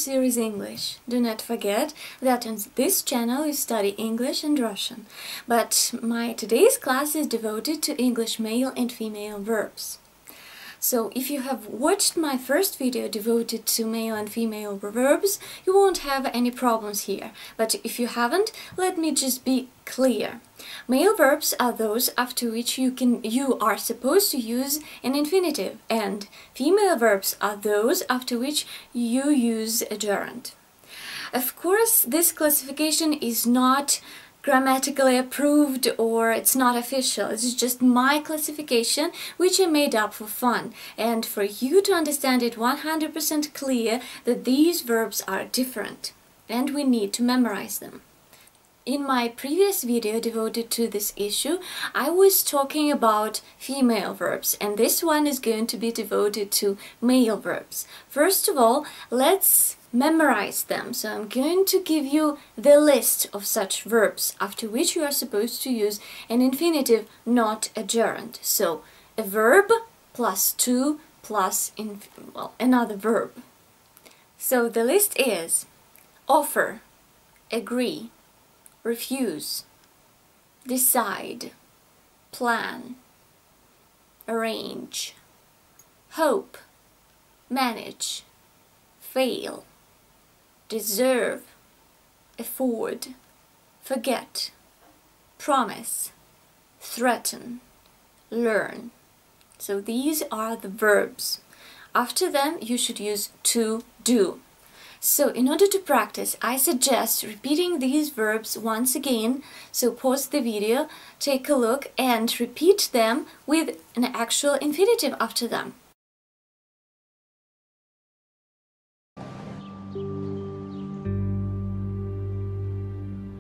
series English. Do not forget that on this channel you study English and Russian, but my today's class is devoted to English male and female verbs. So if you have watched my first video devoted to male and female verbs, you won't have any problems here. But if you haven't, let me just be clear. Male verbs are those after which you are supposed to use an infinitive, and female verbs are those after which you use a gerund. Of course, this classification is not grammatically approved or it's not official. It's just my classification which I made up for fun and for you to understand it 100% clear that these verbs are different and we need to memorize them. In my previous video devoted to this issue, I was talking about female verbs, and this one is going to be devoted to male verbs. First of all, let's memorize them. So I'm going to give you the list of such verbs after which you are supposed to use an infinitive, not a gerund. So a verb plus to plus another verb. So the list is offer, agree, refuse, decide, plan, arrange, hope, manage, fail, deserve, afford, forget, promise, threaten, learn. So these are the verbs. After them you should use to do. So in order to practice, I suggest repeating these verbs once again. So pause the video, take a look and repeat them with an actual infinitive after them.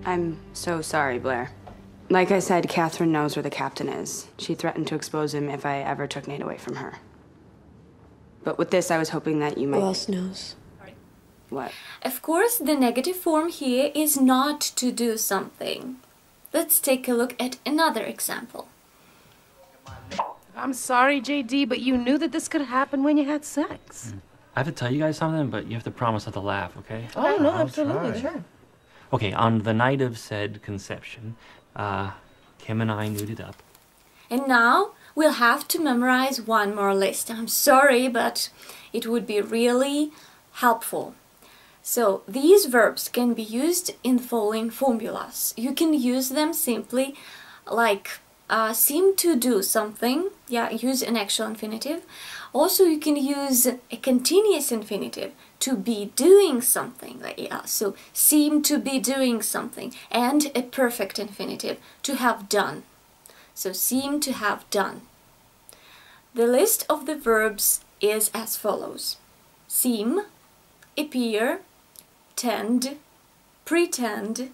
I'm so sorry, Blair. Like I said, Catherine knows where the captain is. She threatened to expose him if I ever took Nate away from her. But with this, I was hoping that you might... Who else knows? What? Of course, the negative form here is not to do something. Let's take a look at another example. I'm sorry, JD, but you knew that this could happen when you had sex. I have to tell you guys something, but you have to promise not to laugh, okay? Oh, no, absolutely, sure. Okay, on the night of said conception, Kim and I nuded up. And now we'll have to memorize one more list. I'm sorry, but it would be really helpful. So these verbs can be used in the following formulas. You can use them simply like seem to do something. Yeah, use an actual infinitive. Also, you can use a continuous infinitive, to be doing something. So seem to be doing something, and a perfect infinitive, to have done. So seem to have done. The list of the verbs is as follows: seem, appear, tend, pretend,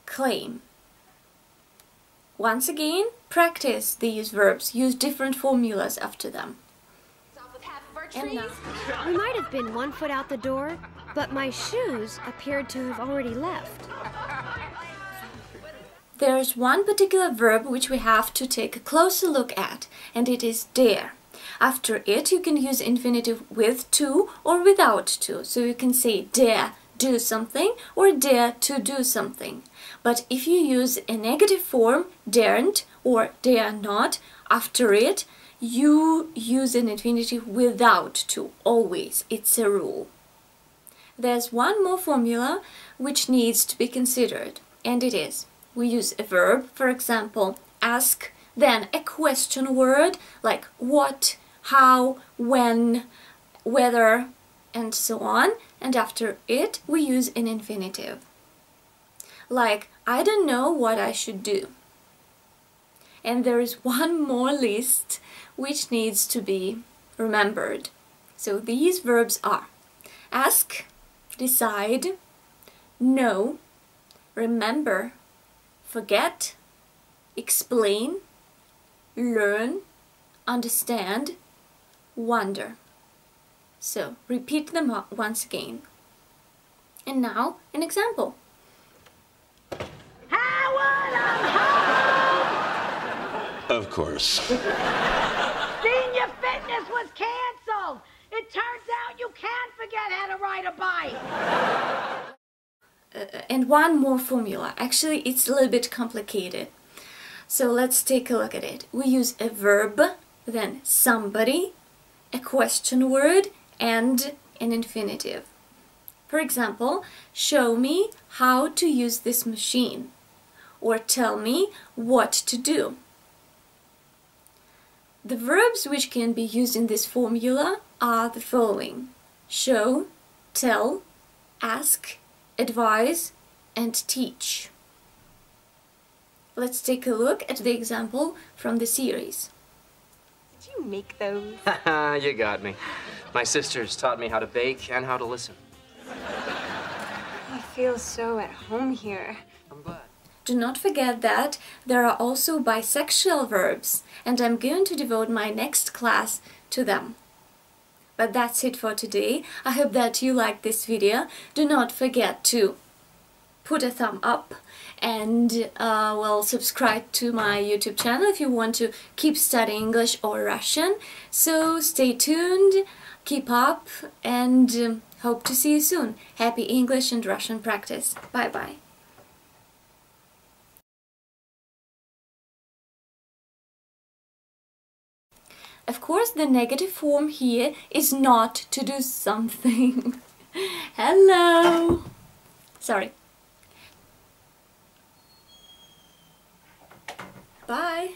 claim. Once again, practice these verbs. Use different formulas after them. We might have been 1 foot out the door, but my shoes appeared to have already left. There's one particular verb which we have to take a closer look at, and it is dare. After it, you can use infinitive with to or without to. So you can say dare do something or dare to do something. But if you use a negative form, daren't or dare not, after it, you use an infinitive without to, always. It's a rule. There's one more formula which needs to be considered, and it is: we use a verb, for example, ask, then a question word like what, how, when, whether, and so on, and after it we use an infinitive. Like, I don't know what I should do. And there is one more list which needs to be remembered. So these verbs are ask, decide, know, remember, forget, explain, learn, understand, wonder. So repeat them once again. And now an example. Of course. Senior fitness was canceled. It it turns out you can forget how to ride a bike. And one more formula. Actually, it's a little bit complicated. So let's take a look at it. We use a verb, then somebody, a question word, and an infinitive. For example, show me how to use this machine, or tell me what to do. The verbs which can be used in this formula are the following: show, tell, ask, advise, and teach. Let's take a look at the example from the series. Did you make those? You got me. My sisters taught me how to bake and how to listen. I feel so at home here. I'm glad. Do not forget that there are also bisexual verbs, and I'm going to devote my next class to them. But that's it for today. I hope that you liked this video. Do not forget to put a thumb up and well, subscribe to my YouTube channel if you want to keep studying English or Russian. So stay tuned, keep up, and hope to see you soon. Happy English and Russian practice. Bye bye. Of course, the negative form here is not to do something. Hello! Sorry. Bye!